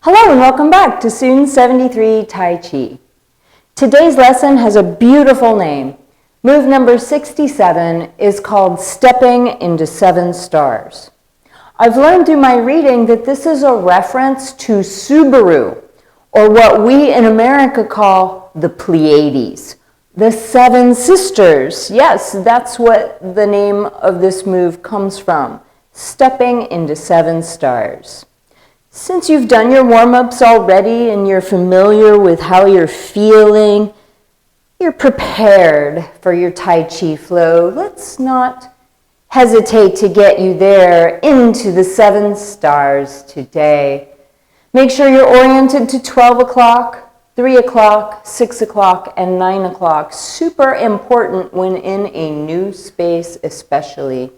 Hello and welcome back to Student 73 Tai Chi. Today's lesson has a beautiful name. Move number 67 is called Stepping into 7 Stars. I've learned through my reading that this is a reference to Subaru, or what we in America call the Pleiades, the 7 sisters. Yes, that's what the name of this move comes from, stepping into 7 stars. Since you've done your warm-ups already and you're familiar with how you're feeling, you're prepared for your Tai Chi flow, let's not hesitate to get you there into the 7 stars today. Make sure you're oriented to 12 o'clock, 3 o'clock, 6 o'clock, and 9 o'clock. Super important when in a new space especially.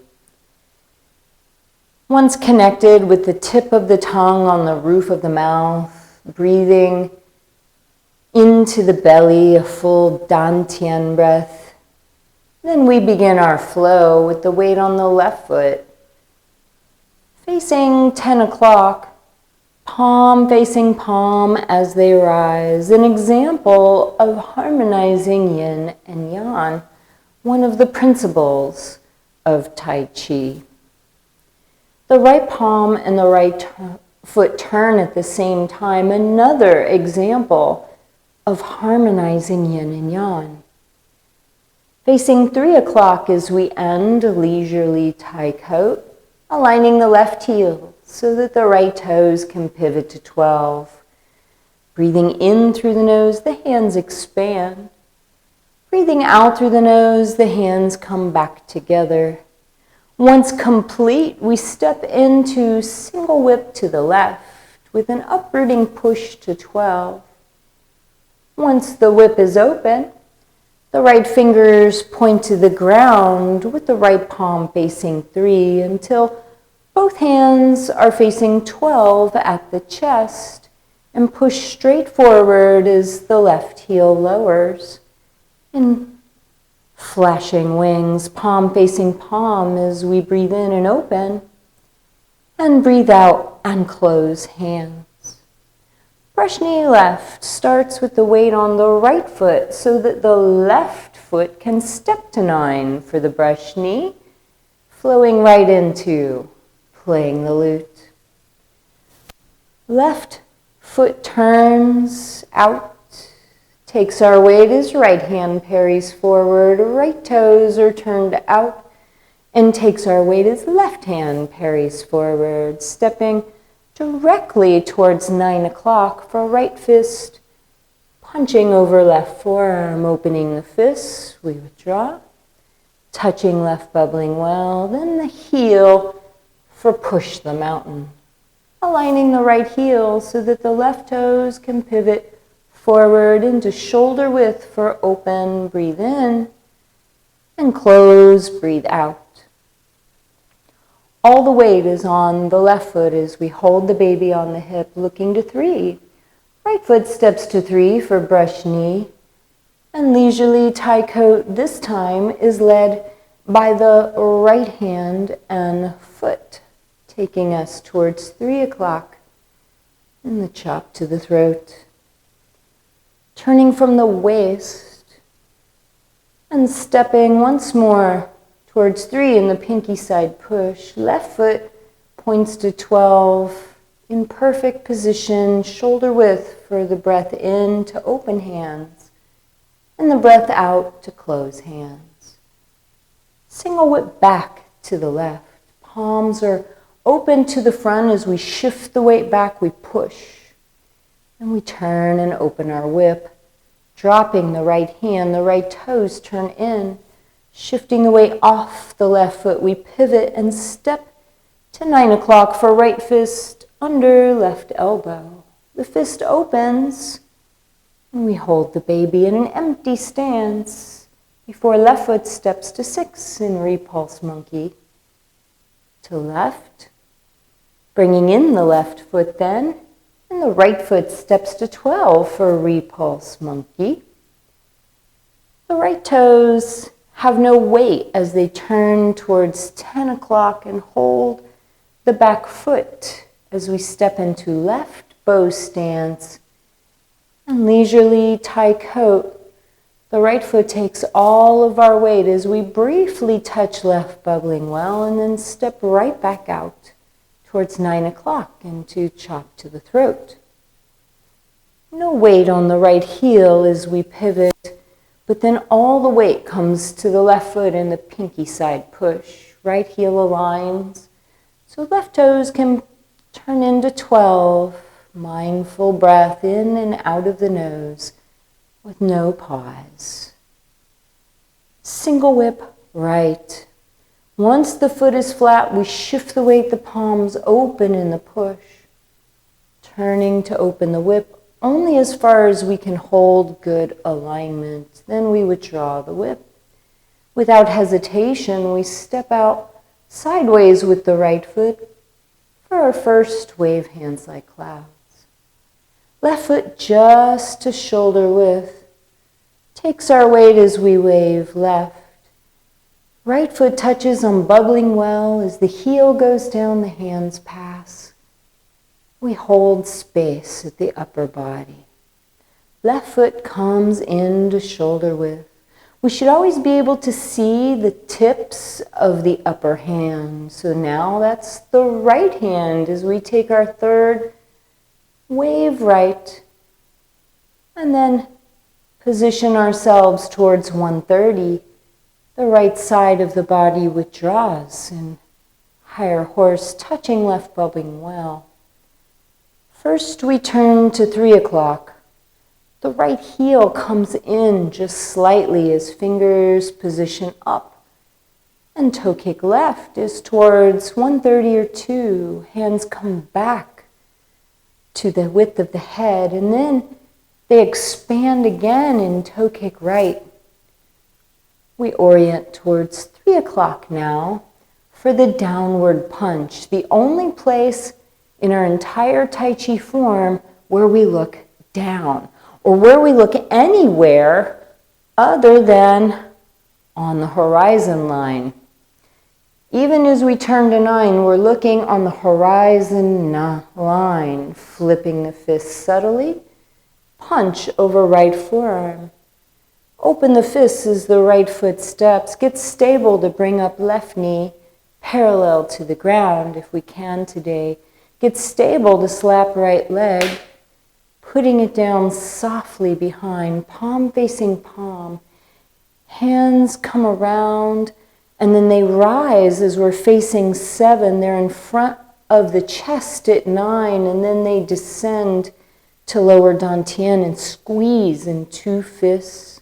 Once connected with the tip of the tongue on the roof of the mouth, breathing into the belly, a full dantian breath. Then we begin our flow with the weight on the left foot. Facing 10 o'clock, palm facing palm as they rise. An example of harmonizing yin and yang, one of the principles of Tai Chi. The right palm and the right foot turn at the same time, another example of harmonizing yin and yang. Facing 3 o'clock as we end leisurely Tai Coat, aligning the left heel so that the right toes can pivot to 12. Breathing in through the nose, the hands expand. Breathing out through the nose, the hands come back together. Once complete, we step into single whip to the left with an uprooting push to 12. Once the whip is open, the right fingers point to the ground with the right palm facing 3 until both hands are facing 12 at the chest, and push straight forward as the left heel lowers. And flashing wings, palm facing palm as we breathe in and open, and breathe out and close hands. Brush knee left starts with the weight on the right foot so that the left foot can step to 9 for the brush knee, flowing right into playing the lute. Left foot turns out, takes our weight as right hand parries forward, right toes are turned out, and takes our weight as left hand parries forward, stepping directly towards 9 o'clock for right fist, punching over left forearm, opening the fist, we withdraw, touching left bubbling well, then the heel for push the mountain, aligning the right heel so that the left toes can pivot forward into shoulder width for open, breathe in, and close, breathe out. All the weight is on the left foot as we hold the baby on the hip, looking to 3. Right foot steps to 3 for brush knee, and leisurely Tai Coat this time is led by the right hand and foot, taking us towards 3 o'clock and the chop to the throat. Turning from the waist and stepping once more towards 3 in the pinky side push. Left foot points to 12 in perfect position, shoulder width for the breath in to open hands and the breath out to close hands. Single whip back to the left. Palms are open to the front as we shift the weight back, we push. And we turn and open our whip, dropping the right hand, the right toes turn in, shifting the weight off the left foot. We pivot and step to 9 o'clock for right fist under left elbow. The fist opens, and we hold the baby in an empty stance before left foot steps to 6 in repulse monkey. To left, bringing in the left foot then, and the right foot steps to 12 for repulse monkey. The right toes have no weight as they turn towards 10 o'clock and hold the back foot as we step into left bow stance. And leisurely Tai Coat. The right foot takes all of our weight as we briefly touch left bubbling well and then step right back out towards 9 o'clock into chop to the throat. No weight on the right heel as we pivot, but then all the weight comes to the left foot in the pinky side push. Right heel aligns, so left toes can turn into 12. Mindful breath in and out of the nose with no pause. Single whip right. Once the foot is flat, we shift the weight, the palms open in the push. Turning to open the whip only as far as we can hold good alignment. Then we withdraw the whip. Without hesitation, we step out sideways with the right foot for our first wave hands like clouds. Left foot just to shoulder width. Takes our weight as we wave left. Right foot touches on bubbling well as the heel goes down, the hands pass. We hold space at the upper body. Left foot comes into shoulder width. We should always be able to see the tips of the upper hand. So now that's the right hand as we take our third wave right, and then position ourselves towards 130. The right side of the body withdraws in higher horse, touching left bubbling well. First we turn to 3 o'clock. The right heel comes in just slightly as fingers position up. And toe kick left is towards 130 or 2. Hands come back to the width of the head, and then they expand again in toe kick right. We orient towards 3 o'clock now for the downward punch, the only place in our entire Tai Chi form where we look down, or where we look anywhere other than on the horizon line. Even as we turn to 9, we're looking on the horizon line, flipping the fist subtly, punch over right forearm. Open the fists as the right foot steps. Get stable to bring up left knee parallel to the ground if we can today. Get stable to slap right leg, putting it down softly behind, palm facing palm. Hands come around, and then they rise as we're facing 7. They're in front of the chest at 9, and then they descend to lower dantian and squeeze in 2 fists.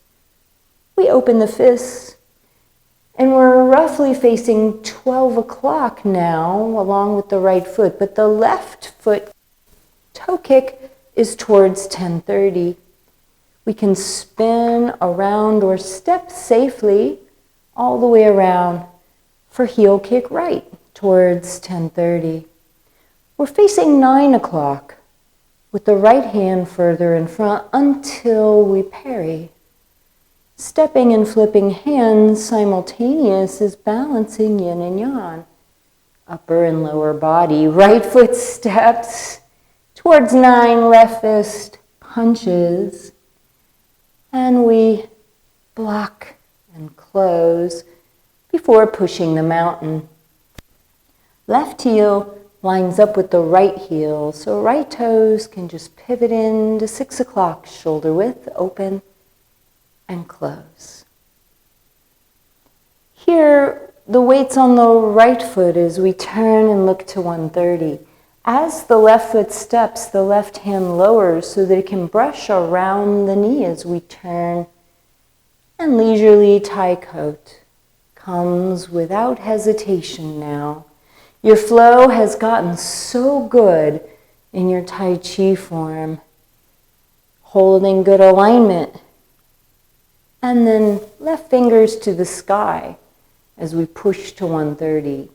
We open the fists, and we're roughly facing 12 o'clock now, along with the right foot, but the left foot toe kick is towards 10:30. We can spin around or step safely all the way around for heel kick right towards 10:30. We're facing 9 o'clock with the right hand further in front until we parry. Stepping and flipping hands simultaneous is balancing yin and yang. Upper and lower body, right foot steps towards 9, left fist punches, and we block and close before pushing the mountain. Left heel lines up with the right heel, so right toes can just pivot into 6 o'clock, shoulder width, open and close. Here, the weight's on the right foot as we turn and look to 130. As the left foot steps, the left hand lowers so that it can brush around the knee as we turn. And leisurely Tai Coat comes without hesitation now. Your flow has gotten so good in your Tai Chi form, holding good alignment. And then left fingers to the sky as we push to 130.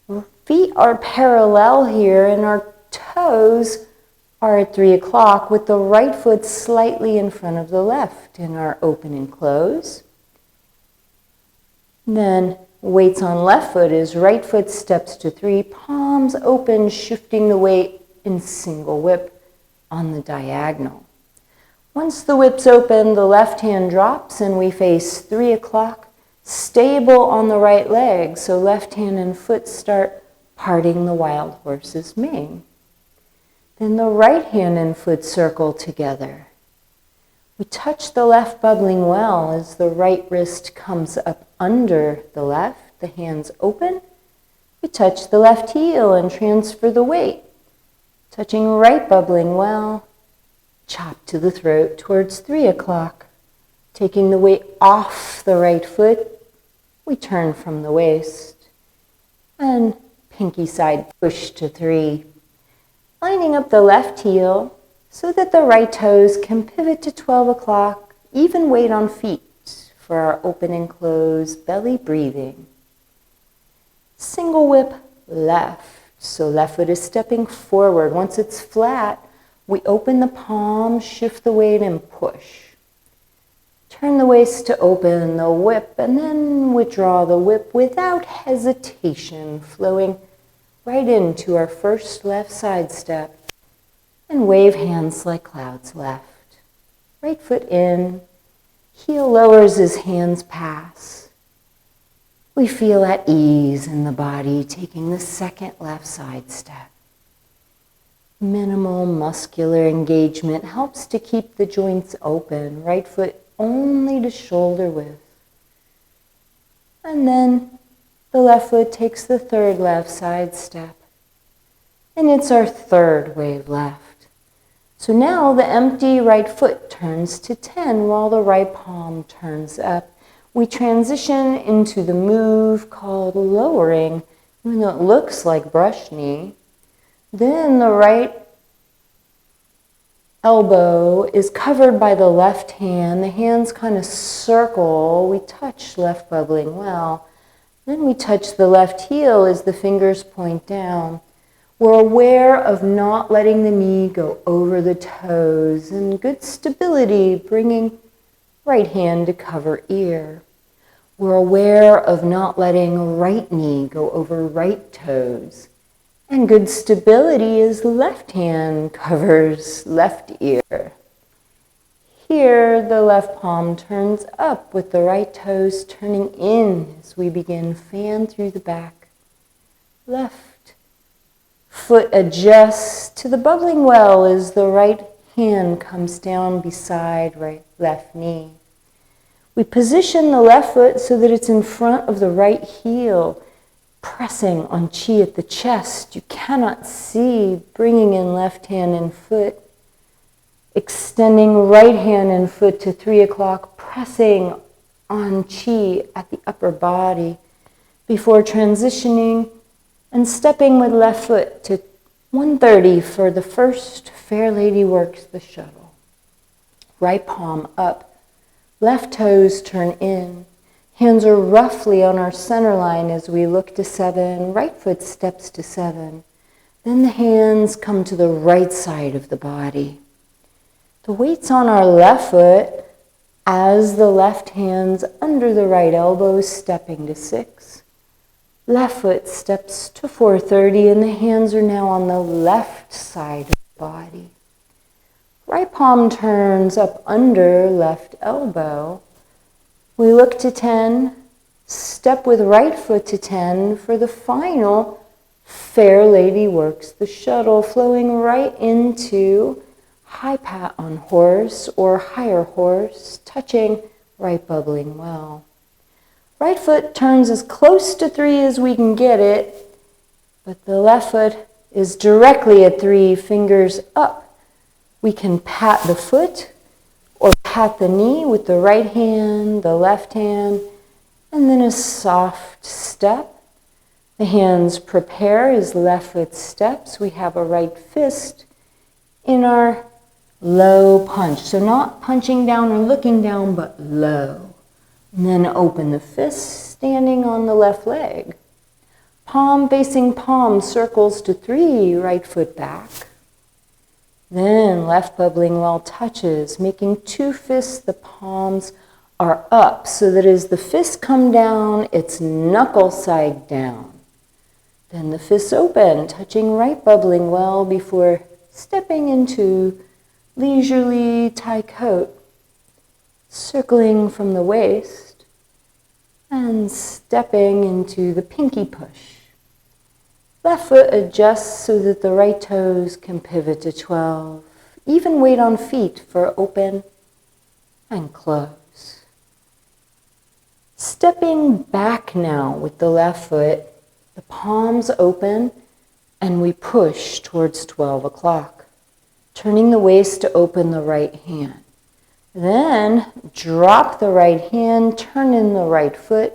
Our feet are parallel here and our toes are at 3 o'clock with the right foot slightly in front of the left in our open and close. Then weights on left foot is right foot steps to 3, palms open, shifting the weight in single whip on the diagonal. Once the whip's open, the left hand drops and we face 3 o'clock, stable on the right leg, so left hand and foot start parting the wild horse's mane. Then the right hand and foot circle together. We touch the left bubbling well as the right wrist comes up under the left, the hands open. We touch the left heel and transfer the weight. Touching right bubbling well, chop to the throat towards 3 o'clock. Taking the weight off the right foot, we turn from the waist. And pinky side push to 3. Lining up the left heel so that the right toes can pivot to 12 o'clock, even weight on feet for our open and close belly breathing. Single whip left, so left foot is stepping forward. Once it's flat, we open the palm, shift the weight and push. Turn the waist to open the whip and then withdraw the whip without hesitation, flowing right into our first left side step. And wave hands like clouds left. Right foot in, heel lowers as hands pass. We feel at ease in the body, taking the second left side step. Minimal muscular engagement helps to keep the joints open, right foot only to shoulder width. And then the left foot takes the third left side step. And it's our third wave left. So now the empty right foot turns to 10 while the right palm turns up. We transition into the move called lowering, even though it looks like brush knee. Then the right elbow is covered by the left hand. The hands kind of circle. We touch left bubbling well. Then we touch the left heel as the fingers point down. We're aware of not letting the knee go over the toes and good stability, bringing right hand to cover ear. We're aware of not letting right knee go over right toes. And good stability as left hand covers left ear. Here, the left palm turns up with the right toes turning in as we begin fan through the back. Left foot adjusts to the bubbling well as the right hand comes down beside left knee. We position the left foot so that it's in front of the right heel, pressing on chi at the chest. You cannot see, bringing in left hand and foot. Extending right hand and foot to 3 o'clock, pressing on chi at the upper body before transitioning and stepping with left foot to 1:30 for the first Fair Lady Works the shuttle. Right palm up, left toes turn in. Hands are roughly on our center line as we look to 7. Right foot steps to 7. Then the hands come to the right side of the body. The weight's on our left foot as the left hand's under the right elbow, stepping to 6. Left foot steps to 4:30 and the hands are now on the left side of the body. Right palm turns up under left elbow. We look to 10, step with right foot to 10 for the final Fair Lady Works the shuttle, flowing right into high pat on horse or higher horse, touching right bubbling well. Right foot turns as close to 3 as we can get it, but the left foot is directly at 3, fingers up. We can pat the foot or pat the knee with the right hand, the left hand, and then a soft step. The hands prepare as left foot steps. We have a right fist in our low punch. So not punching down or looking down, but low. And then open the fist, standing on the left leg. Palm facing palm, circles to 3, right foot back. Then left bubbling well touches, making 2 fists. The palms are up so that as the fists come down, it's knuckle side down. Then the fists open, touching right bubbling well before stepping into leisurely Tai Coat, circling from the waist and stepping into the pinky push. Left foot adjusts so that the right toes can pivot to 12. Even weight on feet for open and close. Stepping back now with the left foot, the palms open, and we push towards 12 o'clock. Turning the waist to open the right hand. Then drop the right hand, turn in the right foot,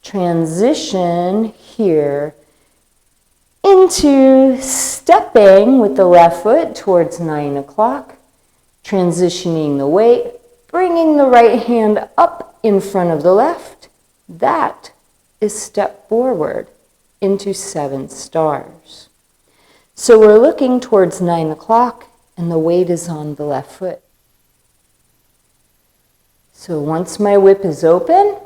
transition here into stepping with the left foot towards 9 o'clock, transitioning the weight, bringing the right hand up in front of the left. That is step forward into 7 stars. So we're looking towards 9 o'clock and the weight is on the left foot. So once my whip is open,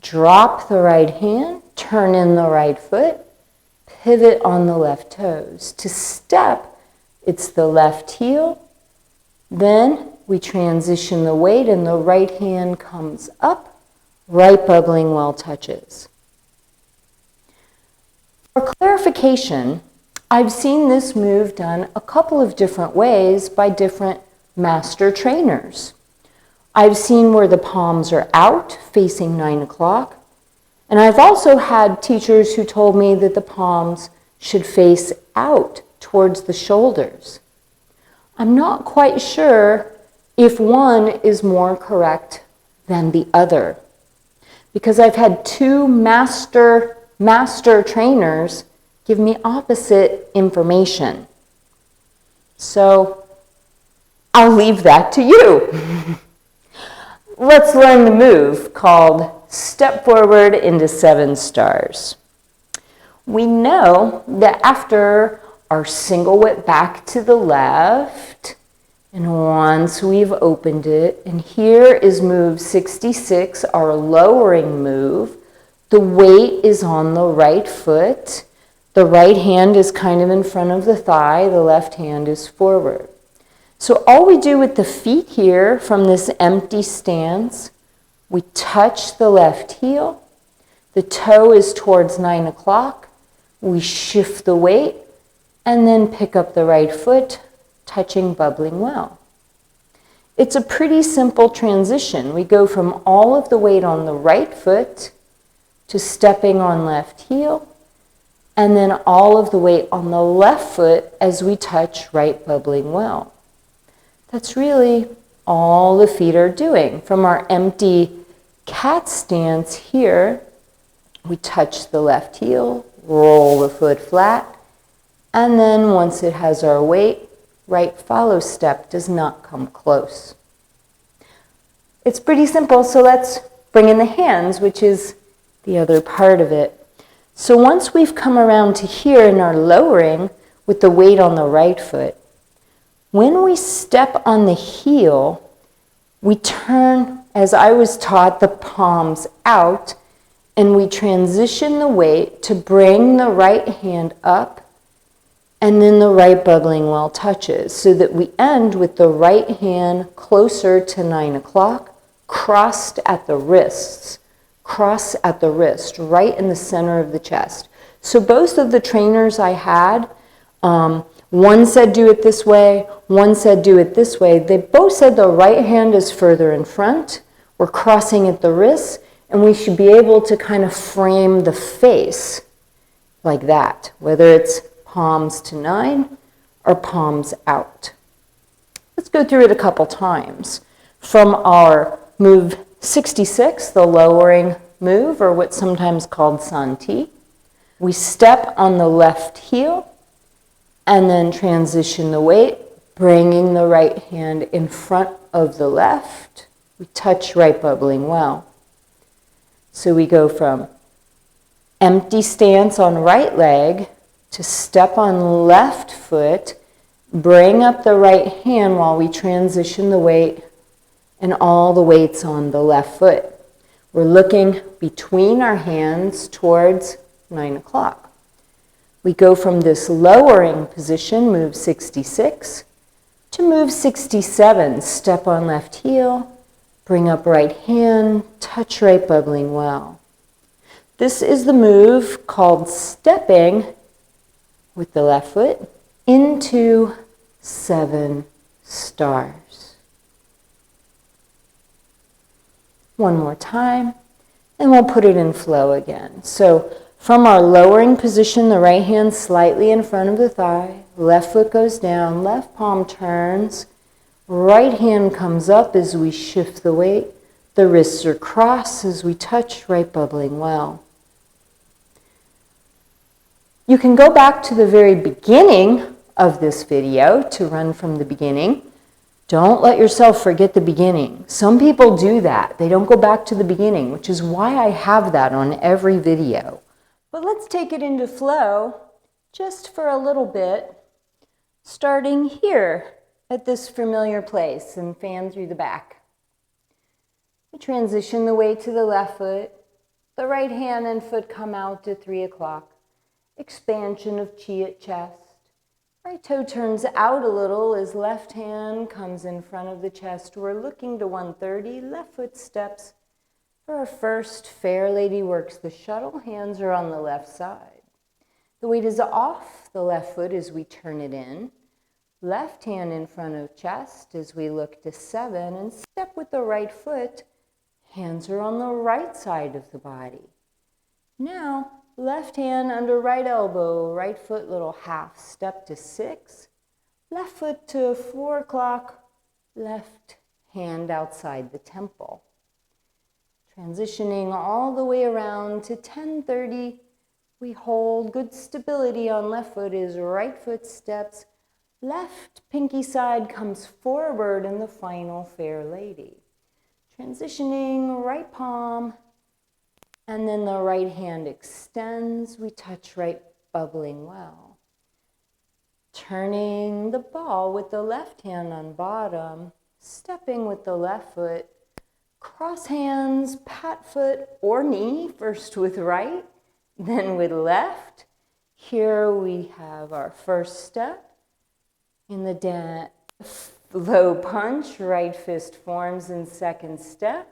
drop the right hand, turn in the right foot, pivot on the left toes. To step, it's the left heel. Then we transition the weight and the right hand comes up, right bubbling well touches. For clarification, I've seen this move done a couple of different ways by different master trainers. I've seen where the palms are out, facing 9 o'clock. And I've also had teachers who told me that the palms should face out towards the shoulders. I'm not quite sure if one is more correct than the other, because I've had 2 master trainers give me opposite information. So I'll leave that to you. Let's learn the move called Step Forward into 7 Stars. We know that after our single whip back to the left, and once we've opened it, and here is move 66, our lowering move, the weight is on the right foot. The right hand is kind of in front of the thigh, the left hand is forward. So all we do with the feet here from this empty stance, we touch the left heel, the toe is towards 9 o'clock, we shift the weight, and then pick up the right foot, touching bubbling well. It's a pretty simple transition. We go from all of the weight on the right foot to stepping on left heel, and then all of the weight on the left foot as we touch right bubbling well. That's really all the feet are doing. From our empty cat stance here, we touch the left heel, roll the foot flat, and then once it has our weight, right follow step does not come close. It's pretty simple, so let's bring in the hands, which is the other part of it. So once we've come around to here in our lowering with the weight on the right foot, when we step on the heel, we turn, as I was taught, the palms out, and we transition the weight to bring the right hand up, and then the right bubbling well touches, so that we end with the right hand closer to 9 o'clock, crossed at the wrists. Cross at the wrist, right in the center of the chest. So both of the trainers I had, one said do it this way, one said do it this way. They both said the right hand is further in front, we're crossing at the wrists, and we should be able to kind of frame the face like that, whether it's palms to 9 or palms out. Let's go through it a couple times. From our move 66, the lowering move, or what's sometimes called Santi, we step on the left heel and then transition the weight, bringing the right hand in front of the left. We touch right bubbling well. So we go from empty stance on right leg to step on left foot, bring up the right hand while we transition the weight, and all the weight's on the left foot. We're looking between our hands towards 9 o'clock. We go from this lowering position, move 66, to move 67. Step on left heel, bring up right hand, touch right bubbling well. This is the move called stepping with the left foot into 7 stars. One more time, and we'll put it in flow again. So from our lowering position, the right hand slightly in front of the thigh, left foot goes down, left palm turns, right hand comes up as we shift the weight. The wrists are crossed as we touch right bubbling well. You can go back to the very beginning of this video to run from the beginning. Don't let yourself forget the beginning. Some people do that. They don't go back to the beginning, which is why I have that on every video. But let's take it into flow just for a little bit, starting here at this familiar place and fan through the back. We transition the weight to the left foot. The right hand and foot come out to 3 o'clock. Expansion of chi at chest. Right toe turns out a little as left hand comes in front of the chest. We're looking to 130, left foot steps. For our first, fair lady works the shuttle, hands are on the left side. The weight is off the left foot as we turn it in. Left hand in front of chest as we look to 7 and step with the right foot. Hands are on the right side of the body. Now, left hand under right elbow, right foot little half step to 6. Left foot to 4 o'clock, left hand outside the temple. Transitioning all the way around to 10:30, we hold good stability on left foot as right foot steps. Left pinky side comes forward in the final fair lady. Transitioning right palm, and then the right hand extends. We touch right bubbling well. Turning the ball with the left hand on bottom, stepping with the left foot, cross hands, pat foot or knee, first with right, then with left. Here we have our first step. In the low punch, right fist forms in second step.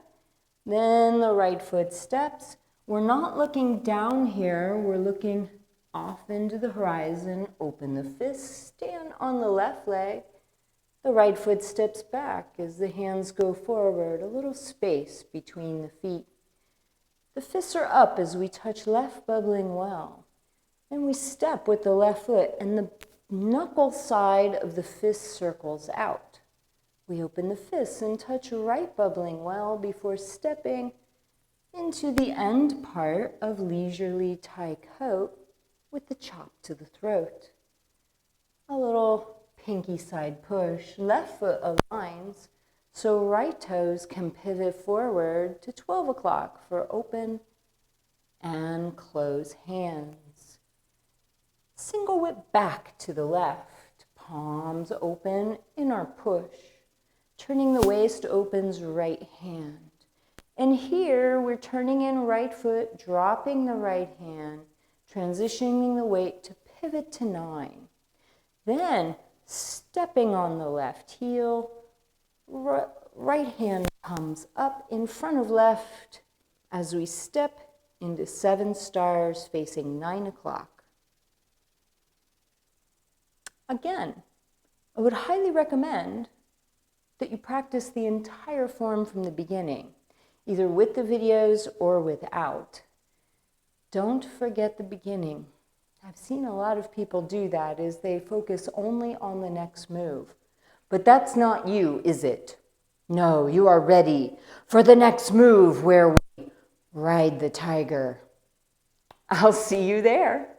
Then the right foot steps. We're not looking down here, we're looking off into the horizon. Open the fist, stand on the left leg. The right foot steps back as the hands go forward, a little space between the feet. The fists are up as we touch left bubbling well. Then we step with the left foot and the knuckle side of the fist circles out. We open the fists and touch right bubbling well before stepping into the end part of leisurely Tai Coat with the chop to the throat. A little pinky side push, left foot aligns so right toes can pivot forward to 12 o'clock for open and close hands. Single whip back to the left, palms open in our push. Turning the waist opens right hand. And here we're turning in right foot, dropping the right hand, transitioning the weight to pivot to 9. Then stepping on the left heel, right hand comes up in front of left as we step into 7 stars facing 9 o'clock. Again, I would highly recommend that you practice the entire form from the beginning, either with the videos or without. Don't forget the beginning. I've seen a lot of people do that, is they focus only on the next move. But that's not you, is it? No, you are ready for the next move where we ride the tiger. I'll see you there.